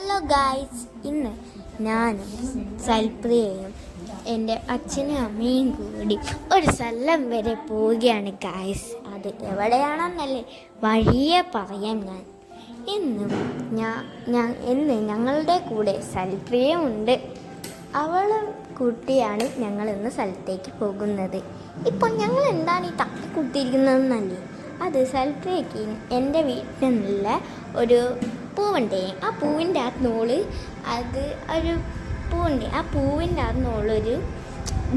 Hello guys, ഇന്ന് ഞാനും സൽപ്രിയയും എൻ്റെ അച്ഛനും അമ്മയും കൂടി ഒരു സ്ഥലം വരെ പോവുകയാണ് ഗായ്സ്. അത് എവിടെയാണെന്നല്ലേ വഴിയെ പറയാം. ഇന്ന് ഞങ്ങളുടെ കൂടെ സൽപ്രിയമുണ്ട്. അവളും കുട്ടിയാണ് ഞങ്ങൾ ഇന്ന് സ്ഥലത്തേക്ക് പോകുന്നത്. ഇപ്പോൾ ഞങ്ങൾ എന്താണ് ഈ തട്ടിക്കൂട്ടിയിരിക്കുന്നതെന്നല്ലേ, അത് സൽപ്രിയക്ക് എൻ്റെ വീട്ടിൽ നിന്നുള്ള ഒരു പൂവുണ്ട്. ആ പൂവിൻ്റെ അകത്തുനിന്നോള് ഒരു പൂവുണ്ട്. ആ പൂവിൻ്റെ അകത്തുനിന്നോളൊരു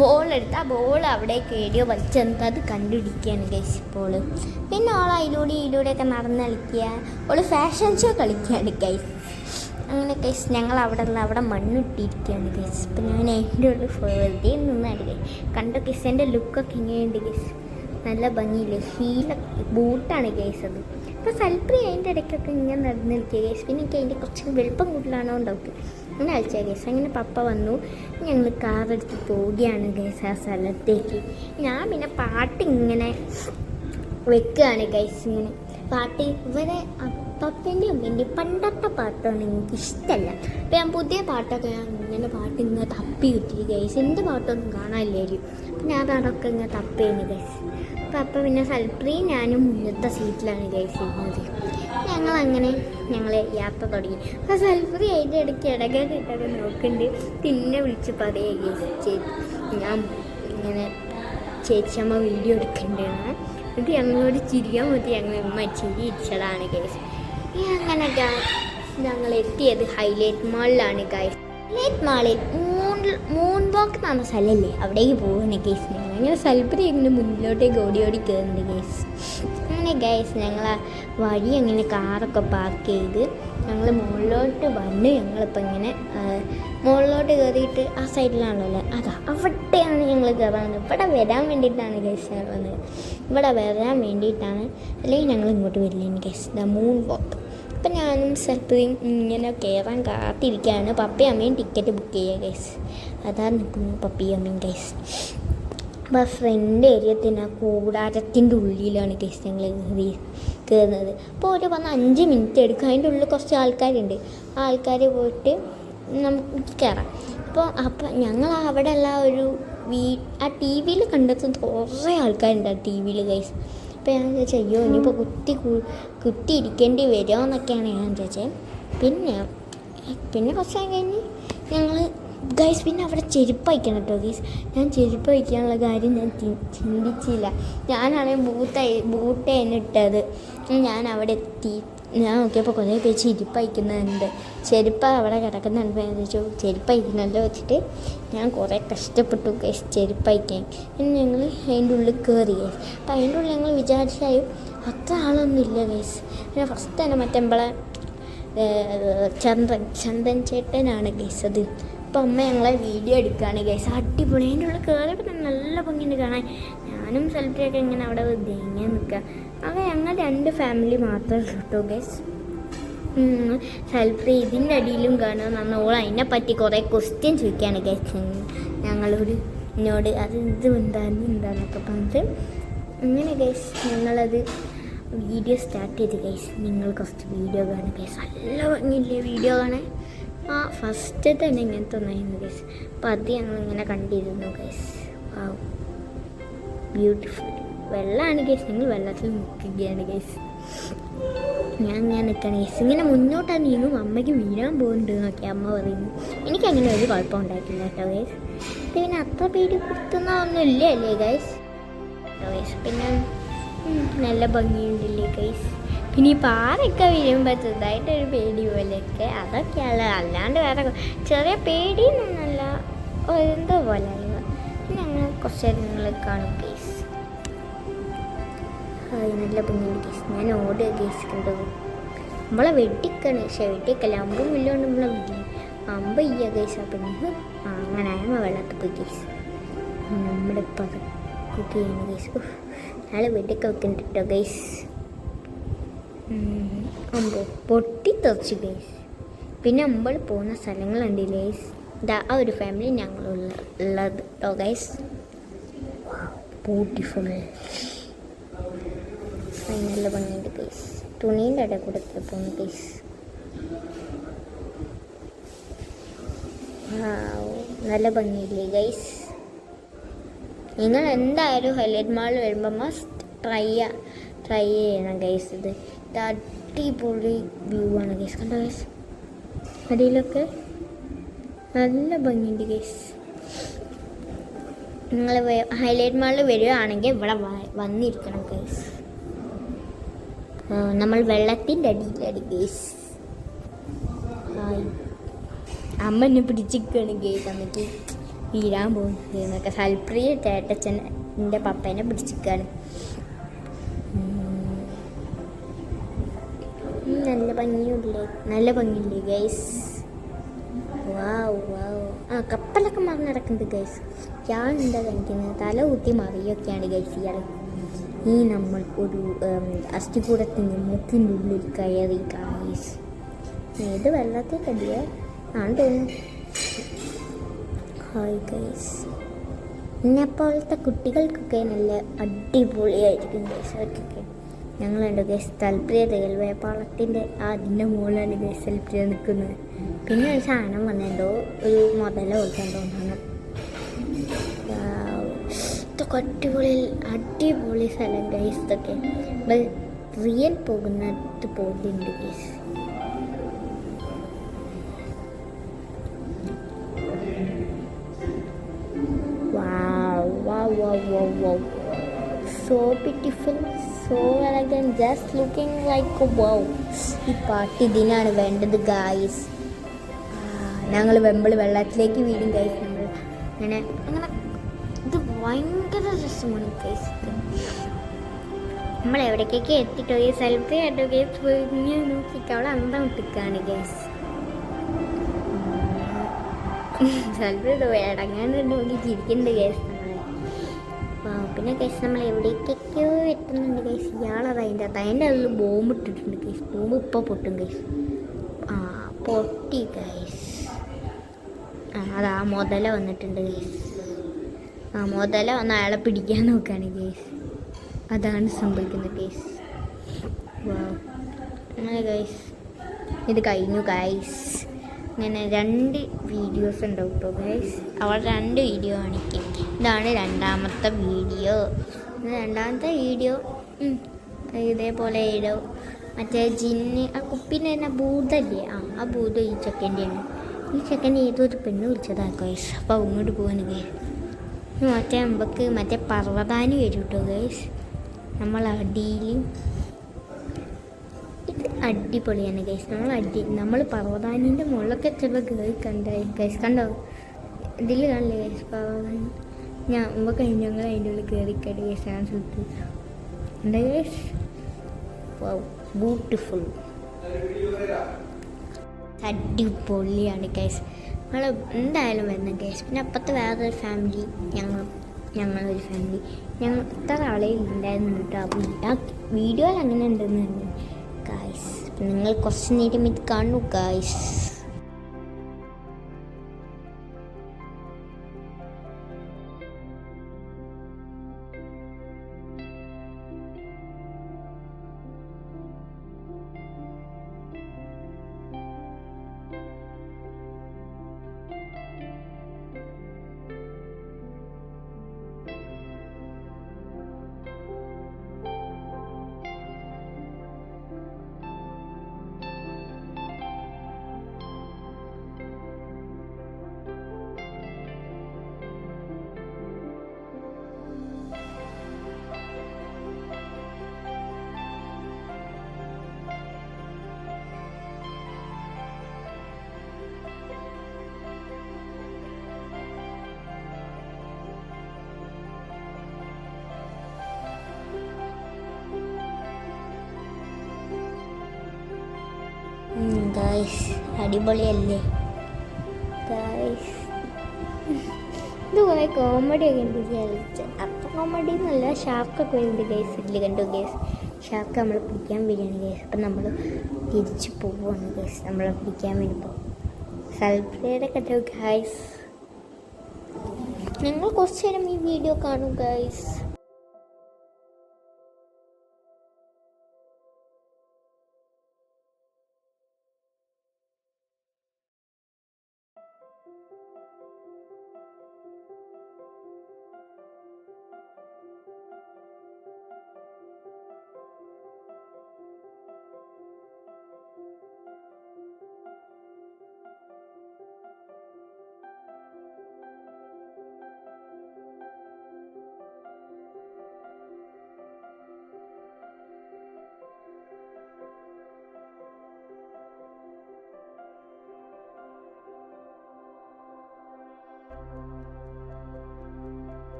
ബോളെടുത്ത് ആ ബോൾ അവിടെ കേടിയോ വലിച്ചെന്നിട്ട് അത് കണ്ടുപിടിക്കുകയാണ് ഗൈസ് ഇപ്പോൾ. പിന്നെ അവൾ ഇതിലൂടെയൊക്കെ നടന്ന് കളിക്കുക, അവൾ ഫാഷൻ ഷോ കളിക്കുകയാണ് ഗൈസ്. അങ്ങനെ ഗൈസ് ഞങ്ങൾ അവിടെ മണ്ണിട്ടിരിക്കുകയാണ് ഗൈസ്. ഇപ്പം ഞാൻ അതിൻ്റെ ഉള്ളിൽ വെറുതെ നിന്നാണ് ഗൈസ്. കണ്ടോ ഗൈസ് എൻ്റെ ലുക്കൊക്കെ ഇങ്ങനെയുണ്ട് ഗൈസ്, നല്ല ഭംഗിയില്ലേ. ബൂട്ടാണ് ഗൈസ് അത്. അപ്പോൾ സൽപ്രിയ അതിൻ്റെ ഇടയ്ക്കൊക്കെ ഇങ്ങനെ നടന്ന് നിൽക്കുക ഗൈസ്. പിന്നെ എനിക്ക് അതിൻ്റെ കുറച്ച് വെളുപ്പം കൂടുതലാണോ ഉണ്ടാവും അങ്ങനെ കളിച്ചാൽ ഗൈസ്. അങ്ങനെ പപ്പ വന്നു, ഞങ്ങൾ കാറെടുത്ത് പോവുകയാണ് ഗൈസ് ആ സ്ഥലത്തേക്ക്. ഞാൻ പിന്നെ പാട്ട് ഇങ്ങനെ വെക്കുകയാണ് ഗൈസ്. ഇങ്ങനെ പാട്ട് ഇവരെ പപ്പേൻ്റെ അമ്മേൻ്റെ പണ്ടത്തെ പാട്ടാണ് എനിക്കിഷ്ടമല്ല. അപ്പോൾ ഞാൻ പുതിയ പാട്ടൊക്കെ ഇങ്ങനെ പാട്ട് ഇങ്ങനെ തപ്പി കിട്ടി ഗൈസ്. എൻ്റെ പാട്ടൊന്നും കാണാനില്ലായിരിക്കും. അപ്പം ഞാൻ അതൊക്കെ ഇങ്ങനെ തപ്പേന് ഗൈസ്. അപ്പം പിന്നെ സൽപ്രിയും ഞാനും മുന്നത്തെ സീറ്റിലാണ് ഗൈസ് ഇരുന്നത്. ഞങ്ങൾ യാത്ര തുടങ്ങി. അപ്പോൾ സൽപ്രി അതിൻ്റെ ഇടയ്ക്കൊക്കെ നോക്കുന്നുണ്ട്. പിന്നെ വിളിച്ച് പറയുക ഗൈസ്, ഞാൻ ഇങ്ങനെ ചേച്ചിയമ്മ വീഡിയോ എടുക്കേണ്ടതാണ്. എന്നിട്ട് ഞങ്ങളോട് ചിരിക്കാൻ പറ്റി ഞങ്ങൾ ചിരി ഇരിച്ചതാണ് ഗൈസ്. അങ്ങനെ ഞങ്ങൾ എത്തിയത് ഹൈലൈറ്റ് മാളിലാണ് ഗൈസ്. ഹൈലൈറ്റ് മാളിൽ മൂൺ വാക്ക് എന്ന് പറഞ്ഞ സ്ഥലമല്ലേ, അവിടേക്ക് പോകുന്ന ഗൈസ്. ഞങ്ങൾ സൽപ്രി ഇങ്ങനെ മുന്നിലോട്ടേക്ക് ഓടി കയറുന്നുണ്ട് ഗൈസ്. അങ്ങനെ ഗൈസ് ഞങ്ങൾ വഴി അങ്ങനെ കാറൊക്കെ പാർക്ക് ചെയ്ത് ഞങ്ങൾ മുകളിലോട്ട് വന്ന് ഞങ്ങളിപ്പോൾ ഇങ്ങനെ മുകളിലോട്ട് കയറിയിട്ട് ആ സൈഡിലാണല്ലോ അവിടെയാണ് ഞങ്ങൾ കയറാൻ. ഇവിടെ വരാൻ വേണ്ടിയിട്ടാണ് ഗൈസ് ഞങ്ങൾ വന്നത്. ഇവിടെ വരാൻ വേണ്ടിയിട്ടാണ്, അല്ലെങ്കിൽ ഞങ്ങൾ ഇങ്ങോട്ട് വരില്ലേന് ഗൈസ്. ദ മൂൺ വാക്ക്. അപ്പം ഞാനും സൽപ്രിയും ഇങ്ങനെ കയറാൻ കാത്തിരിക്കുകയാണ്. പപ്പയും അമ്മയും ടിക്കറ്റ് ബുക്ക് ചെയ്യുക ഗൈസ്. അതാ നിൽക്കുന്നു പപ്പയും അമ്മയും ഗൈസ്. അപ്പോൾ ഫ്രണ്ട് ഏരിയത്തിന് കൂടാരത്തിൻ്റെ ഉള്ളിലാണ് ഗൈസ് ഞങ്ങൾ കയറുന്നത്. അപ്പോൾ ഒരു 5 മിനിറ്റ് എടുക്കും. അതിൻ്റെ ഉള്ളിൽ കുറച്ച് ആൾക്കാരുണ്ട്. ആ ആൾക്കാർ പോയിട്ട് നമുക്ക് കയറാം. അപ്പോൾ ഞങ്ങൾ അവിടെ ഉള്ള ആ ടി വിയിൽ കണ്ടെത്തുന്ന കുറേ ആൾക്കാരുണ്ട് ആ ടി വിയിൽ ഗൈസ്. അപ്പോൾ ഞാൻ ചോദിച്ചാൽ അയ്യോ ഇനിയിപ്പോൾ കുത്തി ഇരിക്കേണ്ടി വരുമോ എന്നൊക്കെയാണ് ഞാൻ ചോദിച്ചത്. പിന്നെ കുറച്ച് കഴിഞ്ഞ് ഞങ്ങൾ ഗൈസ് പിന്നെ അവിടെ ചെരുപ്പ് വയ്ക്കണം കേട്ടോ ഗൈസ്. ഞാൻ ചെരുപ്പ് വയ്ക്കാനുള്ള കാര്യം ഞാൻ ചിന്തിച്ചില്ല. ഞാനാണെങ്കിൽ ബൂട്ടാണ് ഇട്ടത്. ഞാൻ അവിടെ എത്തി. ഞാൻ നോക്കിയപ്പോൾ കുറേ പേര് ചെരുപ്പ് വയ്ക്കുന്നുണ്ട്. ചെരുപ്പ് അവിടെ കിടക്കുന്നുണ്ട്. ഞാൻ ചോദിച്ചു ചെരുപ്പ് വയ്ക്കുന്നല്ലോ വെച്ചിട്ട് ഞാൻ കുറേ കഷ്ടപ്പെട്ടു ഗൈസ് ചെരുപ്പ് വയ്ക്കാൻ. പിന്നെ ഞങ്ങൾ അതിൻ്റെ ഉള്ളിൽ കയറി ഗൈസ്. അപ്പോൾ അതിൻ്റെ ഉള്ളിൽ ഞങ്ങൾ വിചാരിച്ചാലും അത്ര ആളൊന്നും ഇല്ല ഗൈസ്. പിന്നെ ഫസ്റ്റ് തന്നെ നമ്മളെ ചന്ദൻ ചേട്ടനാണ് ഗൈസ് അത്. അപ്പോൾ അമ്മ ഞങ്ങളെ വീഡിയോ എടുക്കുകയാണ് ഗൈസ്. അടിപൊളി. അതിൻ്റെ ഉള്ളിൽ കയറിയപ്പോൾ തന്നെ നല്ല ഭംഗിയുണ്ട് കാണാൻ. ഞാനും സൽപ്രിയൊക്കെ ഇങ്ങനെ അവിടെ തേങ്ങ നിൽക്കുക. അങ്ങനെ ഞങ്ങൾ 2 ഫാമിലി മാത്രമേ കേട്ടോ ഗൈസ്. സൽപ്രി ഇതിൻ്റെ അടിയിലും കാണുമെന്ന് ഓൾ അതിനെപ്പറ്റി കുറേ ക്വസ്റ്റ്യൻ ചോദിക്കുകയാണ് ഗൈസ് എന്നോട്. അത് എന്താന്നൊക്കെ പറഞ്ഞിട്ട് അങ്ങനെ ഗൈസ് ഞങ്ങളത് വീഡിയോ സ്റ്റാർട്ട് ചെയ്ത് ഗൈസ്. നിങ്ങൾ കുറച്ച് വീഡിയോ കാണുക ഗൈസ്. നല്ല ഭംഗിയില്ലേ വീഡിയോ കാണാൻ. ഫസ്റ്റ് തന്നെ ഇങ്ങനത്തെ ഒന്നായിരുന്നു ഗൈസ്. അപ്പോൾ അത് ഞങ്ങളിങ്ങനെ കണ്ടിരുന്നു ഗൈസ്. ബ്യൂട്ടിഫുൾ. വെള്ളമാണ് ഗൈസ്. ഞങ്ങൾ വെള്ളത്തിൽ മുക്കുകയാണ് ഗൈസ്. ഞാൻ നിൽക്കണം ഗൈസ്. ഇങ്ങനെ മുന്നോട്ടാണ് നീങ്ങും. അമ്മയ്ക്ക് വീഴാൻ പോകുന്നുണ്ട് എന്നൊക്കെ അമ്മ പറയുന്നു. എനിക്കങ്ങനെ ഒരു കുഴപ്പം ഉണ്ടായിട്ടില്ല കേട്ടോ ഗൈസ്. പിന്നെ അത്ര പേടി കുത്തുന്നൊന്നും ഇല്ല അല്ലേ ഗൈസ്. പിന്നെ നല്ല ഭംഗിയുണ്ടല്ലേ ഗൈസ്. പിന്നെ ഈ പാറയൊക്കെ വീഴുമ്പോൾ ചെറുതായിട്ടൊരു പേടി പോലെയൊക്കെ അതൊക്കെയാണ്. അല്ലാണ്ട് വേറെ ചെറിയ പേടിയൊന്നുമല്ല, എന്തോ പോലെ അല്ല. പിന്നെ അങ്ങനെ കുറച്ച് നിങ്ങൾ കാണും ഗൈസ്. നല്ല ഭംഗിയുണ്ട് ഗൈസ്. ഞാൻ ഓടുക ഗൈസ്. കണ്ടത് നമ്മളെ വെട്ടിക്കല്ല അമ്പും ഇല്ലോണ്ട് നമ്മളെ അമ്പ് ചെയ്യുക ഗൈസ്. അപ്പം അങ്ങനെ ആയമ്മ വെള്ളത്തിൽ പോയി ഗൈസ്. നമ്മുടെ ഇപ്പം കുക്ക് ചെയ്യുന്നു ഗൈസ്. നാളെ വെട്ടിക്ക വെക്കുന്നുണ്ട് കേട്ടോ ഗൈസ്. അമ്പോ പൊട്ടിത്തെറിച്ചു ഗൈസ്. പിന്നെ നമ്മൾ പോകുന്ന സ്ഥലങ്ങളുണ്ട് ഗൈസ്. ആ ഒരു ഫാമിലി ഞങ്ങളുള്ളത് കേട്ടോ ഗൈസ്. ബ്യൂട്ടിഫുൾ. നല്ല ഭംഗിയുണ്ട് ഗൈസ്. തുണീൻ്റെ ഇടയിൽ കൂടെ പോകുന്നു ഗൈസ്. നല്ല ഭംഗിയില്ലേ ഗൈസ്? നിങ്ങൾ എന്തായാലും ഹൈലൈറ്റ് മാളിൽ വരുമ്പോൾ മസ്റ്റ് ട്രൈ ചെയ്യണം ഗൈസ്. ഇത് അടിപൊളി വ്യൂ ആണ് ഗൈസ്. കണ്ടോ ഗൈസ്? അടിയിലൊക്കെ നല്ല ഭംഗിയുണ്ട് ഗൈസ്. നിങ്ങൾ ഹൈലൈറ്റ് മാളിൽ വരികയാണെങ്കിൽ ഇവിടെ വന്നിരിക്കണം ഗൈസ്. നമ്മൾ വെള്ളത്തിൻ്റെ അടിയിലടി ഗൈസ്. അമ്മ എന്നെ പിടിച്ചിരിക്കുകയാണ് ഗൈസ്. അമ്മയ്ക്ക് വീരാൻ പോകുന്നത് എന്നൊക്കെ. സൽപ്രിയ ചേട്ടച്ചൻ എൻ്റെ പപ്പേനെ പിടിച്ചിരിക്കുകയാണ്. നല്ല ഭംഗിയില്ലേ ഗൈസ്? വാവ്. കപ്പലൊക്കെ മറിഞ്ഞ് നടക്കുന്നുണ്ട് ഗൈസ്. ഞാൻ എന്താ കഴിക്കുന്നത്? തല ഊത്തി മറിയൊക്കെയാണ് ഗൈസ് ഇയാൾ. നമ്മൾ ഒരു അസ്ഥികൂടത്തിൻ്റെ മുക്കിൻ്റെ ഉള്ളിൽ കയറി ഗൈസ്. ഏത് വെള്ളത്തിൽ കടിയ ആണ് തോന്നുന്നു. Hi guys. എന്നെപ്പോലത്തെ കുട്ടികൾക്കൊക്കെ നല്ല അടിപൊളിയായിരിക്കും ഗൈസ്. അവർക്കൊക്കെ ഞങ്ങളുണ്ട് ഗൈസ്. സൽപ്രിയ റെയിൽവേ പാളത്തിൻ്റെ അതിൻ്റെ മുകളിലാണ് ഗൈസ് സൽപ്രിയ നിൽക്കുന്നത്. പിന്നെ ഒരു സാധനം വന്നെന്തോ ഒരു മുതല കൊടുക്കാൻ തോന്നണം. ഇതൊക്കെ അടിപൊളി സ്ഥലം ഗൈസ്. ഇതൊക്കെ റിയൽ പോകുന്നത് പോലുണ്ട് guys. Wow. So beautiful, so elegant, just looking like a wow. ഈ പാട്ട് ഇതിനാണ് വേണ്ടത് ഗായ്സ്. ഞങ്ങൾ വെള്ളത്തിലേക്ക് വീടും ഗൈസ്. അങ്ങനെ ഇത് ഭയങ്കര രസമാണ് ഗൈസ്. നമ്മൾ എവിടേക്കൊക്കെ എത്തിട്ടോ ഈ സെൽഫി ആയിട്ടോ ഗൈസ്. ഇങ്ങനെ നോക്കിയിട്ട് അവളെ അന്തം ഇട്ടിക്കാണ് ഗൈസ്. സെൽഫി ഇടങ്ങാണ്ട് നോക്കി ചിരിക്കുന്നുണ്ട് ഗൈസ്. പിന്നെ ഗൈസ് നമ്മൾ എവിടേക്കൊക്കെയോ എത്തുന്നുണ്ട് ഗൈസ്. ഇയാളത് അതിൻ്റെ അതിൽ ബോംബ് ഇട്ടിട്ടുണ്ട് ഗൈസ്. ബോംബ് ഇപ്പോൾ പൊട്ടും ഗൈസ്. പൊട്ടി ഗൈസ്. അതാ മുതല വന്നിട്ടുണ്ട് ഗൈസ്. മുതല വന്ന് അയാളെ പിടിക്കാൻ നോക്കുകയാണ് ഗൈസ്. അതാണ് സംഭവിക്കുന്നത് ഗൈസ്. അങ്ങനെ ഗൈസ് ഇത് കഴിഞ്ഞു ഗൈസ്. ഇങ്ങനെ 2 വീഡിയോസ് ഉണ്ടാവും കേട്ടോ ഗൈസ്. അവൾ 2 വീഡിയോ കാണിക്കും. ഇതാണ് രണ്ടാമത്തെ വീഡിയോ. ഇതേപോലെ ഇടോ മറ്റേ ജിന്ന് ആ കുപ്പിൻ്റെ തന്നെ ഭൂതല്ലേ. ആ ഭൂതം ഈ ചെക്കൻ്റെയാണ്. ഈ ചെക്കൻ ഏതൊരു പെണ്ണ് വിളിച്ചതാണ് ഗൈസ്. അപ്പോൾ അങ്ങോട്ട് പോകാന് ഗൈസ്. മറ്റേ പർവ്വതാനി വരും കേട്ടോ ഗൈസ്. നമ്മൾ അടിയിൽ അടിപൊളിയാണ് ഗൈസ്. നമ്മൾ പർവ്വതാനീൻ്റെ മുകളിലൊക്കെ ചിലപ്പോൾ ഗൈസ് കണ്ടോ? ഇതിൽ കാണില്ലേ ഗൈസ് പർവ്വതാനി? ഞങ്ങൾ അതിൻ്റെ ഉള്ളിൽ കയറിക്കടി ഗൈസ്. ആ സ്ഥലത്ത് എന്താ ഗൈസ്? ബ്യൂട്ടിഫുൾ, അടിപൊളിയാണ് ഗൈസ്. നമ്മൾ എന്തായാലും വരുന്നത് ഗൈസ്. പിന്നെ അപ്പുറത്ത് വേറൊരു ഫാമിലി, ഞങ്ങളൊരു ഫാമിലി, ഞങ്ങൾ ഇത്ര ആളെ ഉണ്ടായിരുന്നു കേട്ടോ. ആ വീഡിയോയിൽ അങ്ങനെ ഉണ്ടെന്ന് തന്നെ ഗൈസ്. നിങ്ങൾ കുറച്ച് നേരം ഇത് കാണൂ ഗൈസ്. ഗൈസ് അടിപൊളിയല്ലേ ഗൈസ്? ഇത് കുറേ കോമഡിയൊക്കെ ഉണ്ട് വിചാരിച്ച്. അപ്പം കോമഡി എന്നല്ല, ഷാർക്കൊക്കെ വരുന്നുണ്ട് ഗൈസ്. ഇതിൽ കണ്ടു ഗൈസ്. ഷാർക്ക് നമ്മളെ പിടിക്കാൻ വരികയാണ് ഗൈസ്. അപ്പം നമ്മൾ തിരിച്ച് പോവുകയാണ് ഗൈസ് നമ്മളെ പിടിക്കാൻ വരുമ്പോൾ. സൽപ്രിയയുടെ കണ്ടു ഗൈസ്. നിങ്ങൾ കുറച്ച് നേരം ഈ വീഡിയോ കാണും ഗൈസ്.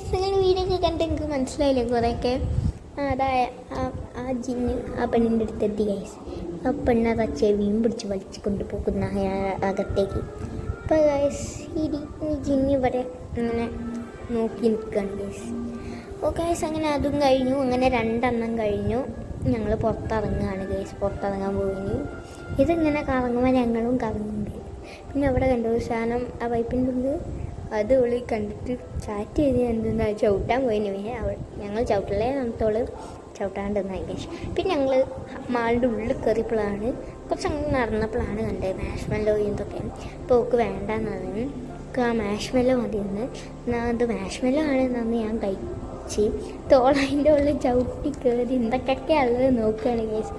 ഗൈസ് നിങ്ങൾ വീഡിയോ ഒക്കെ കണ്ട് എനിക്ക് മനസ്സിലായില്ലേ കുറേയൊക്കെ. അതായ ആ ജിന്ന് ആ പെണ്ണിൻ്റെ അടുത്തെത്തി ഗൈസ്. ആ പെണ്ണത് ചെവിയും പിടിച്ച് വലിച്ചു കൊണ്ടുപോകുന്ന അകത്തേക്ക്. അപ്പോൾ ഗൈസ് ഈ ജിന്ന് ഇവിടെ അങ്ങനെ നോക്കി നിൽക്കുകയാണ് ഗൈസ്. ഓ ഗൈസ് അങ്ങനെ അതും കഴിഞ്ഞു. അങ്ങനെ 2 എണ്ണം കഴിഞ്ഞു. ഞങ്ങൾ പുറത്തിറങ്ങുകയാണ് ഗൈസ്. പുറത്തിറങ്ങാൻ പോയിന്. ഇതിങ്ങനെ കറങ്ങുമ്പോൾ ഞങ്ങളും കറങ്ങുന്നുണ്ട്. പിന്നെ അവിടെ കണ്ട ഒരു സാധനം ആ പൈപ്പിൻ്റെ ഉള്ളിൽ അത് ഉള്ളി കണ്ടിട്ട് ചാറ്റ് ചെയ്ത് എന്തെന്നാ ചവിട്ടാൻ പോയിന്. ഞങ്ങൾ ചവിട്ടില്ലേ നമുത്തോള് ചവിട്ടാണ്ടെന്നായി ഗൈസ്. പിന്നെ ഞങ്ങൾ മാളിൻ്റെ ഉള്ളിൽ കയറിയപ്പോഴാണ് കുറച്ച് അങ്ങനെ നടന്നപ്പോഴാണ് കണ്ടത് മാഷ്മെല്ലോ ഇതൊക്കെ. അപ്പോൾ ഓക്ക് വേണ്ടെന്ന് പറഞ്ഞു. ആ മാഷ്മെല്ലോ മതിയെന്ന്. അത് മാഷ്മെല്ലോ ആണെന്നു ഞാൻ കഴിച്ച് തോളതിൻ്റെ ഉള്ളിൽ ചവിട്ടി കയറി എന്തൊക്കെയൊക്കെ ഉള്ളത് നോക്കുകയാണ് ഗൈസ്.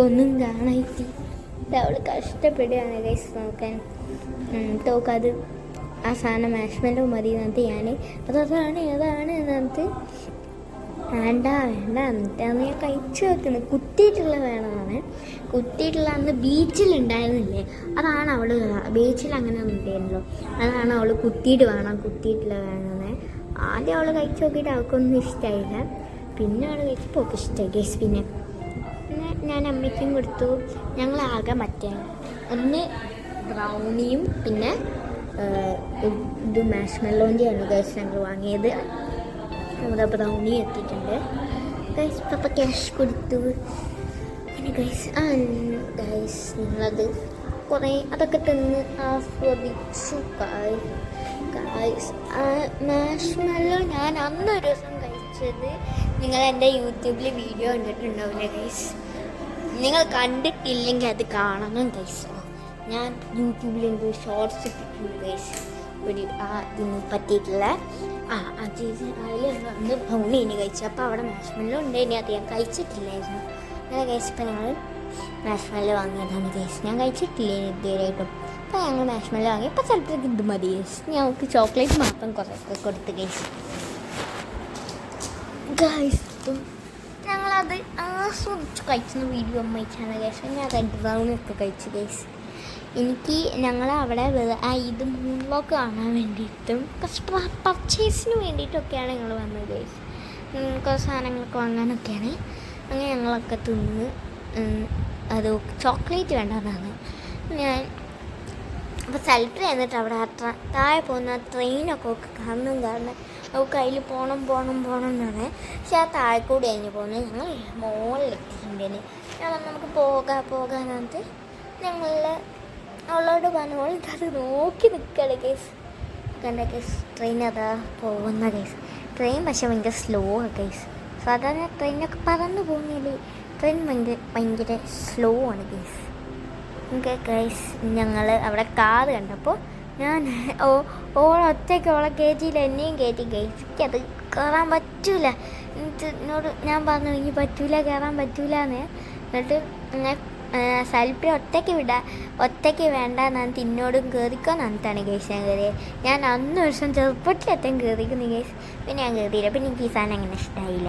ഒന്നും കാണായിട്ട് അവൾ കഷ്ടപ്പെടുകയാണ് ഗൈസ് നോക്കാൻ. തോക്കത് ആ സാധനം മാഷ്മെല്ലോ മതി എന്നിട്ട് ഞാൻ അതാണ് എന്നിട്ട് വേണ്ട എന്നിട്ടാണ് ഞാൻ കഴിച്ചു വെക്കുന്നത്. കുത്തിയിട്ടുള്ള വേണമെന്നാണ്. കുത്തിയിട്ടുള്ള അന്ന് ബീച്ചിലുണ്ടായിരുന്നില്ലേ, അതാണ് അവൾ ബീച്ചിൽ അങ്ങനെ ഒന്നും ഉണ്ടായിരുന്നല്ലോ, അതാണ് അവൾ കുത്തിയിട്ടുള്ള വേണമെന്ന്. ആദ്യം അവൾ കഴിച്ചു നോക്കിയിട്ട് അവൾക്കൊന്നും ഇഷ്ടമായില്ല. പിന്നെ അവൾ കഴിച്ചപ്പോൾ ഒക്കെ ഇഷ്ടമായി ഗൈസ്. പിന്നെ ഞാൻ അമ്മയ്ക്കും കൊടുത്തു. ഞങ്ങളാകെ മറ്റേ ഒന്ന് ബ്രൗണിയും പിന്നെ ഇത് മാഷ്മെല്ലോൻ്റെയാണ് ഗൈസ് ഞങ്ങൾ വാങ്ങിയത്. നമ്മുടെ ബ്രൗണി എത്തിയിട്ടുണ്ട് ഗൈസ്. ഇപ്പം ക്യാഷ് കൊടുത്തു. പിന്നെ ഗൈസ് നിങ്ങളത് കുറേ അതൊക്കെ തിന്ന് ആസ്വദിച്ചു ഗൈസ്. മാഷ്മെല്ലോ ഞാൻ അന്നൊരു ദിവസം കഴിച്ചത് നിങ്ങൾ എൻ്റെ യൂട്യൂബിൽ വീഡിയോ കണ്ടിട്ടുണ്ടാവില്ലേ ഗൈസ്. നിങ്ങൾ കണ്ടിട്ടില്ലെങ്കിൽ അത് കാണണം ഗൈസ്. ഞാൻ യൂട്യൂബിൽ എന്ത് ഷോർട്സ് ഇട്ടിട്ടുണ്ട് ഗൈസ് ഒരു ഇതിന് പറ്റിയിട്ടുള്ള അതിൽ അന്ന് ബ്രൗണിന് കഴിച്ചു. അപ്പോൾ അവിടെ മാഷ്മെല്ലോ ഉണ്ടായിനി. അത് ഞാൻ കഴിച്ചിട്ടില്ലായിരുന്നു. അങ്ങനെ ഗൈസ് ഇപ്പം ഞങ്ങൾ മാഷ്മെല്ലോ വാങ്ങിയതാണ് ഗൈസ്. ഞാൻ കഴിച്ചിട്ടില്ലേ ഇതുവരെയായിട്ടും. അപ്പോൾ ഞങ്ങൾ മാഷ്മെല്ലോ വാങ്ങി. ഇപ്പോൾ ചിലപ്പോൾ ഇത് മതി ഗൈസ്. ഞങ്ങൾക്ക് ചോക്ലേറ്റ് മാത്രം കുറേയൊക്കെ കൊടുത്ത് ഗൈസ്. ഞങ്ങളത് ആസ്വദിച്ച് കഴിക്കുന്ന വീഡിയോ അമ്മയ്ക്കാണ് ഗൈസ്. ഞാൻ റെഡ് ബ്രൗണൊക്കെ കഴിച്ചു ഗൈസ്. എനിക്ക് ഞങ്ങളവിടെ ഇത് മൂൺലോക്ക് കാണാൻ വേണ്ടിയിട്ടും കുറച്ച് പർച്ചേസിന് വേണ്ടിയിട്ടൊക്കെയാണ് ഞങ്ങൾ വന്നത് ഗൈസ്. കുറച്ച് സാധനങ്ങളൊക്കെ വാങ്ങാനൊക്കെയാണ്. അങ്ങനെ ഞങ്ങളൊക്കെ തിന്ന് അത് ചോക്ലേറ്റ് വേണ്ടതാണ് ഞാൻ. അപ്പോൾ സെൽഫി എന്നിട്ട് അവിടെ താഴെ പോകുന്ന ട്രെയിനൊക്കെ കാരണം നമുക്ക് അതിൽ പോകണം എന്നാണ്. പക്ഷെ ആ താഴെ കൂടി കഴിഞ്ഞ് പോകുന്നത് ഞങ്ങൾ മുകളിലെത്തിയിട്ടുണ്ടേന്. ഞാൻ നമുക്ക് പോകാനകത്ത് ഞങ്ങൾ അവളോട് പറഞ്ഞോൾ അത് നോക്കി നിൽക്കുകയാണ് കേസ്. കണ്ട കേസ് ട്രെയിൻ അതാ പോകുന്ന കേസ്. ട്രെയിൻ പക്ഷെ ഭയങ്കര സ്ലോ ആണ് കേസ്. സാധാരണ ട്രെയിനൊക്കെ പറന്ന് പോകുന്നില്ലേ, ട്രെയിൻ ഭയങ്കര സ്ലോ ആണ് കേസ്. ഓക്കെ ഗൈസ് ഞങ്ങൾ അവിടെ കാറ് കണ്ടപ്പോൾ ഞാൻ ഒറ്റയ്ക്ക് അവളെ കയറ്റിയില്ല, എന്നെയും കയറ്റി ഗൈസ്. എനിക്കത് കയറാൻ പറ്റൂല. എന്നോട് ഞാൻ പറഞ്ഞു എനിക്ക് പറ്റൂല, കയറാൻ പറ്റൂലെന്ന്. എന്നിട്ട് ഞാൻ സെൽഫി ഒറ്റയ്ക്ക് വേണ്ട ഞാൻ തിന്നോടും കയറിക്കോ എന്നിട്ടാണ് ഗൈസ് ഞാൻ കയറിയത്. ഞാൻ അന്ന് ദിവസം ചെറുപ്പത്തിലെത്താൻ കയറിക്കുന്നു ഗൈസ്. പിന്നെ ഞാൻ കയറിയില്ല. പിന്നെ എനിക്ക് ഈ സാധനം അങ്ങനെ ഇഷ്ടമല്ല.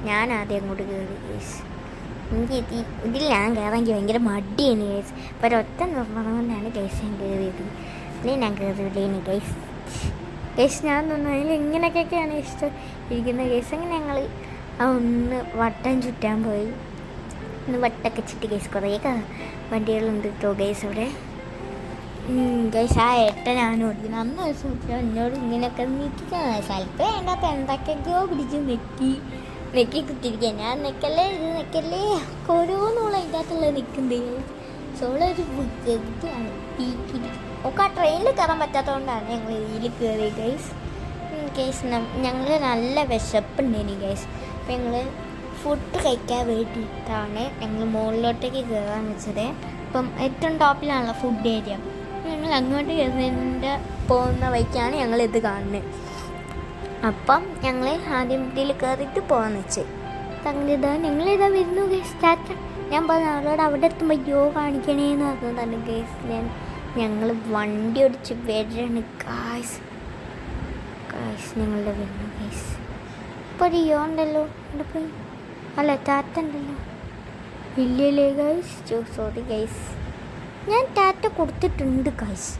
ഞാൻ ആദ്യം അങ്ങോട്ട് കയറി ഗൈസ്. എനിക്ക് ഇതിൽ ഞാൻ കയറാമെങ്കിൽ ഭയങ്കര മടിയാണ് ഗൈസ്. അപ്പോൾ ഒരൊറ്റ നിർമ്മാണം കൊണ്ടാണ് ഗൈസ് ഞാൻ കയറിയത്. അല്ലെങ്കിൽ ഞാൻ കയറിയില്ലേനി ഗൈസ്. ഞാൻ തോന്നുന്നു അതിൽ ഇങ്ങനെയൊക്കെയാണ് ഇഷ്ടം ഇരിക്കുന്ന ഗൈസ്. അങ്ങനെ ഞങ്ങൾ ഒന്ന് വട്ടം ചുറ്റാൻ പോയി. ഒന്ന് വട്ടൊക്കെ ചുറ്റി ഗൈസ്. കുറേ വണ്ടികളുണ്ട് കേട്ടോ ഗൈസ് അവിടെ ഗൈസ്. ആ ഞാൻ ഓടിക്കണം അന്ന് ദിവസം എന്നോട് ഇങ്ങനെയൊക്കെ നിൽക്കുക. സ്ഥലത്ത് വേണ്ടാത്ത എന്തൊക്കെയൊക്കെയോ പിടിച്ച് നെക്കി കുത്തിരിക്കുക. ഞാൻ നിൽക്കല്ലേ ഓരോന്നുള്ള അതിൻ്റെ അകത്തുള്ള നിൽക്കുന്നത് സോളൊരു ഗതിയാണ് ഒക്കെ. ആ ട്രെയിനിൽ കയറാൻ പറ്റാത്തതുകൊണ്ടാണ് ഞങ്ങൾ ഇതിൽ കയറി ഗൈസ്. ഞങ്ങൾ നല്ല വിശപ്പുണ്ടേനി ഗൈസ്. അപ്പം ഞങ്ങൾ ഫുഡ് കഴിക്കാൻ വേണ്ടിയിട്ടാണ് ഞങ്ങൾ മുകളിലോട്ടേക്ക് കയറാൻ വെച്ചത്. അപ്പം ഏറ്റവും ടോപ്പിലാണല്ലോ ഫുഡ് ഏരിയ. ഞങ്ങൾ അങ്ങോട്ട് കയറുന്നതിൻ്റെ പോകുന്ന വഴിക്കാണ് ഞങ്ങളിത് കാണുന്നത്. അപ്പം ഞങ്ങൾ ആദ്യം ഇതിൽ കയറിയിട്ട് പോകാമെന്ന് വെച്ച് ഞങ്ങളിതാ വരുന്നു ഗൈസ്. ഞാൻ പറഞ്ഞു അവളോട് അവിടെ എത്തുമ്പോൾ കാണിക്കണേന്ന് പറഞ്ഞതാണ് ഗൈസ്. ഞങ്ങൾ വണ്ടി ഓടിച്ച് വരാണ് ഗൈസ്. ഞങ്ങളുടെ വരുന്നു ഗൈസ്. ഇപ്പോൾ ഒരു ഉണ്ടല്ലോ അവിടെ പോയി. അല്ല ടാറ്റ ഉണ്ടല്ലോ. ഇല്ലല്ലേ ഗൈസ്. Sorry guys. ഞാൻ ടാറ്റ കൊടുത്തിട്ടുണ്ട് ഗൈസ്.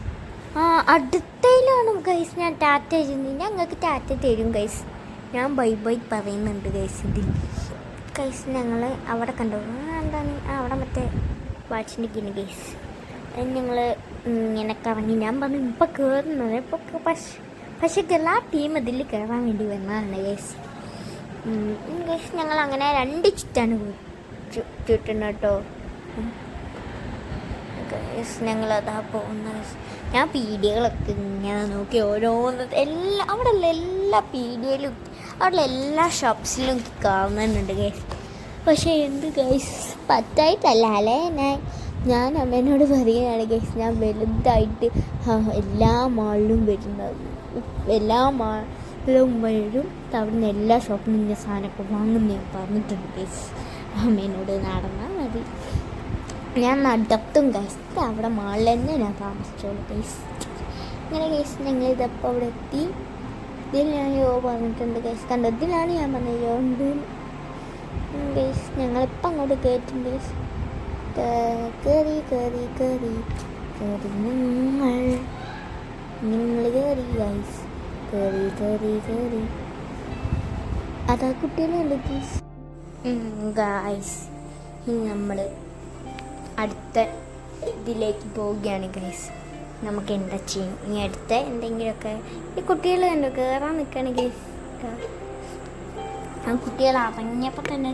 ആ അടുത്തയിലാണ് ഗൈസ് ഞാൻ ടാറ്റ ചെയ്യുന്നത്. ഞങ്ങൾക്ക് ടാറ്റ തരും ഗൈസ്. ഞാൻ ബൈ ബൈ പറയുന്നുണ്ട് ഗൈസ്. ഇതിൽ ഗൈസ് ഞങ്ങൾ അവിടെ കണ്ടു. എന്താണ് അവിടെ മറ്റേ വാച്ചിൻ്റെ കിണി ഗൈസ്. ഞങ്ങൾ ഇങ്ങനെ കറങ്ങി. ഞാൻ പറഞ്ഞു ഇപ്പം കയറുന്നത് ഇപ്പോൾ പക്ഷേ എല്ലാ ടീം ഇതിൽ കയറാൻ വേണ്ടി വന്നതാണ് ഗൈസ്. ഗൈസ് ഞങ്ങൾ അങ്ങനെ 2 ചുറ്റാണ് ചുറ്റുന്നത് കേട്ടോ ഗൈസ്. ഞങ്ങളതാ പോകുന്ന ഗൈസ്. ഞാൻ പീഡിയകളൊക്കെ ഇങ്ങനെ നോക്കി ഓരോന്ന് അവിടെ ഉള്ള എല്ലാ പീഡിയയിലും അവിടെ എല്ലാ ഷോപ്സിലും കാണുന്നുണ്ട് ഗൈസ്. പക്ഷേ എന്ത് ഗൈസ് പറ്റായിട്ടല്ല അല്ലേ. ഞാൻ അമ്മേനോട് പറയുകയാണ് ഗൈസ് ഞാൻ വലുതായിട്ട് എല്ലാ മാളിലും വരുന്നത്. എല്ലാ മാളിലും വരും. അവിടുന്ന് എല്ലാ ഷോപ്പിൽ നിന്ന് സാധനമൊക്കെ വാങ്ങുന്ന പറഞ്ഞിട്ടുണ്ട് ഗൈസ്. അമ്മേനോട് നടന്നാൽ മതി. ഞാൻ നടത്തും ഗൈസ്. അവിടെ മാളിൽ തന്നെ ഞാൻ താമസിച്ചോളൂ ഗൈസ്. ഇങ്ങനെ ഗൈസ് ഞങ്ങൾ ഇതപ്പോൾ അവിടെ എത്തി. ഇതിൽ ഞാൻ പറഞ്ഞിട്ടുണ്ട് ഗൈസ്. കണ്ടോ ഇതിലാണ് ഞാൻ പറഞ്ഞത് ഉണ്ട് ഗൈസ്. ഞങ്ങളിപ്പോൾ അങ്ങോട്ട് കയറ്റും ഗൈസ്. കയറി നിങ്ങൾ കയറി ഗൈസ്. കയറി അതാ കുട്ടികളുണ്ട് ഗൈസ്. ഗൈസ് ഇനി നമ്മൾ അടുത്ത ഇതിലേക്ക് പോവുകയാണ് ഗൈസ്. നമുക്ക് എന്താ ചെയ്യും ഇനി അടുത്ത എന്തെങ്കിലുമൊക്കെ. ഈ കുട്ടികൾ കണ്ടോ കയറാൻ നിൽക്കുകയാണ് ഗൈസ്. ആ കുട്ടികൾ അറിഞ്ഞപ്പോൾ തന്നെ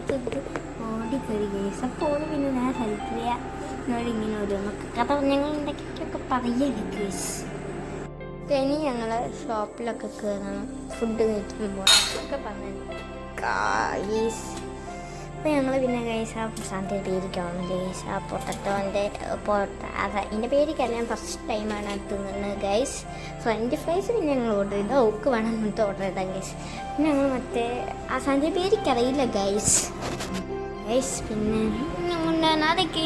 ഓടിക്കറി ഗൈസ്. അപ്പോൾ പിന്നെ ഞാൻ ഹെൽപ്പ് ചെയ്യാം എന്നോട് ഇങ്ങനെ ഓരോന്നൊക്കെ കഥ ഞങ്ങൾ എന്തൊക്കെയൊക്കെ പറയല്ലേ ഗൈസ്. ഇനി ഞങ്ങൾ ഷോപ്പിലൊക്കെ കയറണം ഫുഡ് കഴിക്കുമ്പോൾ ഒക്കെ പറഞ്ഞിട്ടുണ്ട് ഗൈസ്. അപ്പോൾ ഞങ്ങൾ പിന്നെ ഗൈസ് ആ സാധനത്തിൻ്റെ പേരിക്കാണ് ഗൈസ്. ആ പൊട്ടറ്റോൻ്റെ അതിൻ്റെ പേരിക്കല്ല. ഞാൻ ഫസ്റ്റ് ടൈമാണ് അത് തിന്നുന്നത് ഗൈസ്. ഫ്രഞ്ച് ഫ്രൈസ് പിന്നെ ഞങ്ങൾ ഓർഡർ ചെയ്ത് ഓക്ക് വേണം എന്നിട്ട് ഓർഡർ ചെയ്താൽ ഗൈസ്. പിന്നെ ഞങ്ങൾ മറ്റേ ആ സാധനത്തിൻ്റെ പേരിക്കറിയില്ല ഗൈസ്. പിന്നെ അതൊക്കെ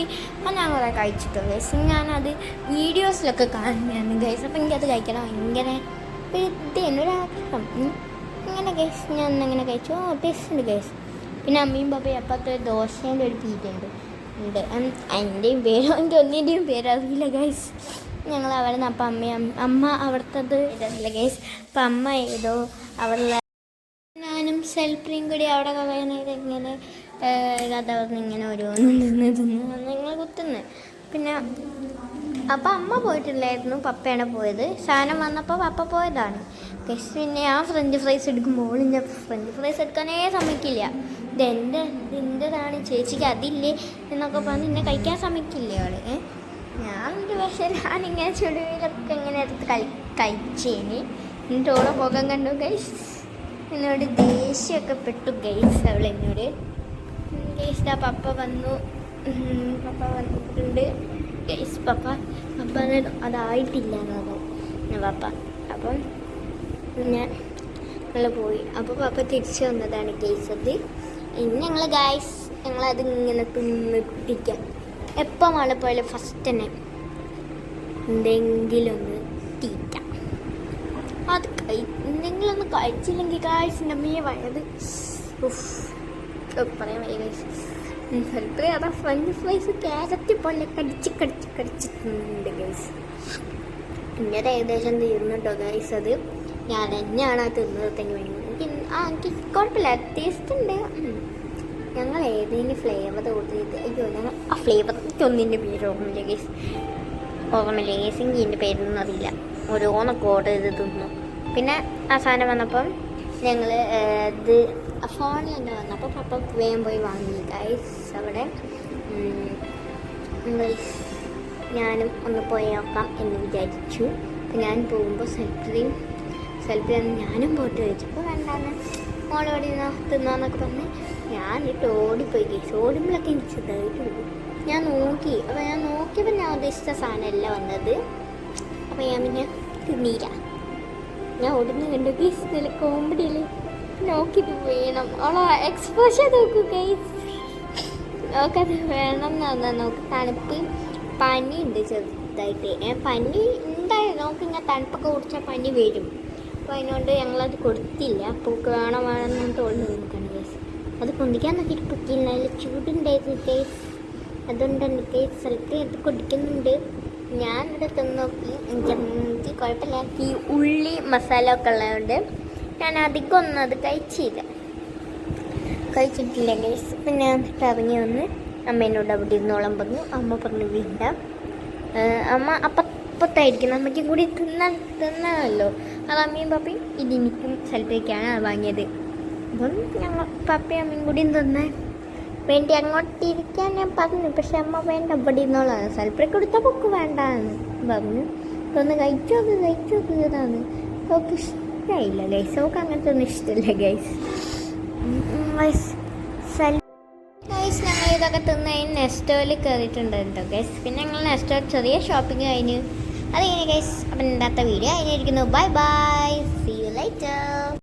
ഞാൻ കുറേ കഴിച്ചിട്ടു ഗൈസ്. ഞാനത് വീഡിയോസിലൊക്കെ കാണുന്നതാണ് ഗൈസ്. അപ്പോൾ എനിക്കത് കഴിക്കണം ഭയങ്കര ഒരാഗ്രഹം ഇങ്ങനെ ഗൈസ്. ഞാൻ അങ്ങനെ കഴിച്ചു. ടേസ്റ്റ് ഉണ്ട് ഗൈസ്. പിന്നെ അമ്മയും പപ്പയും അപ്പത്തെ ദോശേൻ്റെ ഒരു പീറ്റുണ്ട് അതിൻ്റെയും പേരോ എൻ്റെ ഒന്നിൻ്റെയും പേര് അറിയില്ല ഗൈസ്. ഞങ്ങൾ അവിടെ നിന്ന് അപ്പം അമ്മ അവിടുത്തത് ഇതല്ല ഗൈസ്. അപ്പം അമ്മ ഏതോ അവിടെ ഞാനും സെൽഫിയും കൂടി അവിടെ കളയാനായിട്ട് ഇങ്ങനെ കഥ പറഞ്ഞ് ഇങ്ങനെ ഓരോന്ന് തിന്ന് നിങ്ങൾ കുത്തുന്നു. പിന്നെ അപ്പം അമ്മ പോയിട്ടില്ലായിരുന്നു, പപ്പയാണ് പോയത്. സാധനം വന്നപ്പോൾ പപ്പ പോയതാണ് ഗൈസ്. പിന്നെ ഞാൻ ഫ്രഞ്ച് ഫ്രൈസ് എടുക്കുമ്പോൾ ഞാൻ ഫ്രഞ്ച് ഫ്രൈസ് എടുക്കാനേ സമ്മതിക്കില്ല. ഇതെൻ്റെതാണ് ചേച്ചിക്ക് അതില്ലേ എന്നൊക്കെ പറഞ്ഞ് എന്നെ കഴിക്കാൻ സമ്മതിക്കില്ലേ അവൾ. ഞാനൊരു പക്ഷേ ഞാനിങ്ങനെ ചുടുവിലൊക്കെ ഇങ്ങനെ എടുത്ത് കഴിച്ചേന്. എന്നിട്ട് ഓളെ മുഖം കണ്ടു ഗൈസ്. എന്നോട് ദേഷ്യമൊക്കെ പെട്ടു ഗൈസ് അവൾ എന്നോട്. ഗൈസ് പപ്പ വന്നിട്ടുണ്ട് ഗൈസ്. പപ്പ അതായിട്ടില്ല എന്നോ പപ്പ. അപ്പം ഞാൻ ഞങ്ങൾ പോയി. അപ്പോൾ പപ്പ തിരിച്ചു വന്നതാണ് ഗൈസ്. അത് ഇനി ഞങ്ങളത് ഇങ്ങനെ തിന്നിപ്പിക്കാം. എപ്പോൾ മഴ പോയാലും ഫസ്റ്റ് തന്നെ എന്തെങ്കിലും ഒന്ന് തീറ്റ. അത് എന്തെങ്കിലും ഒന്ന് കഴിച്ചില്ലെങ്കിൽ ഗൈസിൻ്റെ അമ്മയെ വയത് പറയാൻ വയ്യ ഗൈസ്. ചിലപ്പോൾ അതാ ഫ്രഞ്ച് ഫ്രൈസ് ക്യാരറ്റ് പോലെ കടിച്ച് തിന്നുന്നുണ്ട് ഗൈസ്. പിന്നെ അത് ഏകദേശം തീർന്നിട്ടോ ഗൈസ്. അത് ഞാൻ തന്നെയാണ് ആ തിന്നതെങ്കിൽ എനിക്ക് കുഴപ്പമില്ല, ടേസ്റ്റ് ഉണ്ട്. ഞങ്ങൾ ഏതെങ്കിലും ഫ്ലേവർ ഓർഡർ ചെയ്ത് ഞങ്ങൾ ആ ഫ്ലേവർ ഒന്നിൻ്റെ പേര് ഓർമ്മയില്ല ഗൈസ്. ഗൈസ് എൻ്റെ പേരൊന്നും അറിയില്ല. ഓരോന്നൊക്കെ ഓർഡർ ചെയ്ത് തിന്നു. പിന്നെ ആ സാധനം വന്നപ്പം ഞങ്ങൾ ഇത് ഫോണിൽ തന്നെ വന്നപ്പോൾ പപ്പ വേഗം പോയി വാങ്ങി ഗൈസ്. അവിടെ ഞാനും ഒന്ന് പോയി നോക്കാം എന്ന് വിചാരിച്ചു. അപ്പം ഞാൻ പോകുമ്പോൾ സെൽഫി ഞാനും പോയിട്ട് കഴിച്ചപ്പോൾ വേണ്ടാന്ന് മോളോടി തിന്നാന്നൊക്കെ പറഞ്ഞ് ഞാനിട്ട് ഓടിപ്പോയി ഗൈസ്. ഓടുമ്പോഴൊക്കെ എനിക്ക് ചെറുതായിട്ടുള്ളൂ. ഞാൻ നോക്കിയപ്പോൾ ഞാൻ ഉദ്ദേശിച്ച സാധനമല്ല വന്നത്. അപ്പോൾ ഞാൻ പിന്നെ തിന്നീല. ഞാൻ ഓടുന്ന കണ്ടു ഗൈസ്. നല്ല കോമഡിയിൽ നോക്കിയിട്ട് വേണം അവളെ എക്സ്പോഷർ നോക്കൂ ഗൈസ്. നോക്കത് വേണം എന്നാ നോക്ക്. തണുപ്പ് പനി ഉണ്ട് ചെറുതായിട്ട്. പനി ഉണ്ടായിരുന്നു. നോക്ക് ഞാൻ തണുപ്പൊക്കെ കുടിച്ചാൽ പനി വരും. അപ്പോൾ അതിനോണ്ട് ഞങ്ങളത് കൊടുത്തില്ല. പൂക്ക് വേണമെന്ന് തോന്നുന്നു നോക്കണം ഗൈസ്. അത് പൊന്തിക്കാൻ നോക്കിയിട്ട് പൊക്കില്ല. അതിൽ ചൂടുണ്ടായിരുന്നു ഗൈസ്. അതുകൊണ്ടാണ് ഗൈസ്. സ്ഥലത്ത് അത് കുടിക്കുന്നുണ്ട്. ഞാനിവിടെ തിന്ന് നോക്കി എനിക്ക് കുഴപ്പമില്ല. ഈ ഉള്ളി മസാല ഒക്കെ ഉള്ളതുകൊണ്ട് ഞാൻ അധികം ഒന്നും അത് കഴിച്ചിട്ടില്ല ഗൈസ്. പിന്നെ ഇറങ്ങി വന്ന് അമ്മേനോട് അവിടെ ഇരുന്നോളം പറഞ്ഞു. അമ്മ പറഞ്ഞു വേണ്ട, അമ്മ അപ്പത്തായിരിക്കും അമ്മയ്ക്കും കൂടി തിന്നാമല്ലോ. അത് അമ്മയും പപ്പയും ഇതെനിക്കും സ്ഥലത്തേക്കാണ് വാങ്ങിയത്. അപ്പം ഞങ്ങൾ പപ്പയും അമ്മയും കൂടി തിന്നാൻ വേണ്ടി അങ്ങോട്ടിരിക്കാൻ ഞാൻ പറഞ്ഞു. പക്ഷെ അമ്മ വേണ്ട, ഇവിടെ ഇരുന്നോളാം, സ്ഥലത്തേക്ക് കൊടുത്ത പൊക്ക് വേണ്ടാന്ന് പറഞ്ഞു. ഒന്ന് കഴിച്ചു നോക്കുന്നതാണ്. ഓക്കെ ഇഷ്ടമായില്ല ഗൈസ്, ഓക്കെ അങ്ങനത്തെ ഒന്നും ഇഷ്ടമില്ല ഗൈസ്. ഗൈസ് ഞങ്ങൾ ഇതൊക്കെ തിന്ന് കഴിഞ്ഞ് നെസ്റ്റോയിൽ കയറിയിട്ടുണ്ടായിരുന്നു ഗൈസ്. പിന്നെ ഞങ്ങൾ നെസ്റ്റോ ചെറിയ ഷോപ്പിംഗ് കഴിഞ്ഞു. അത് കഴിഞ്ഞ് ഗൈസ് അപ്പം ഇണ്ടാത്ത വീഡിയോ അതിനായിരിക്കുന്നു. Bye by.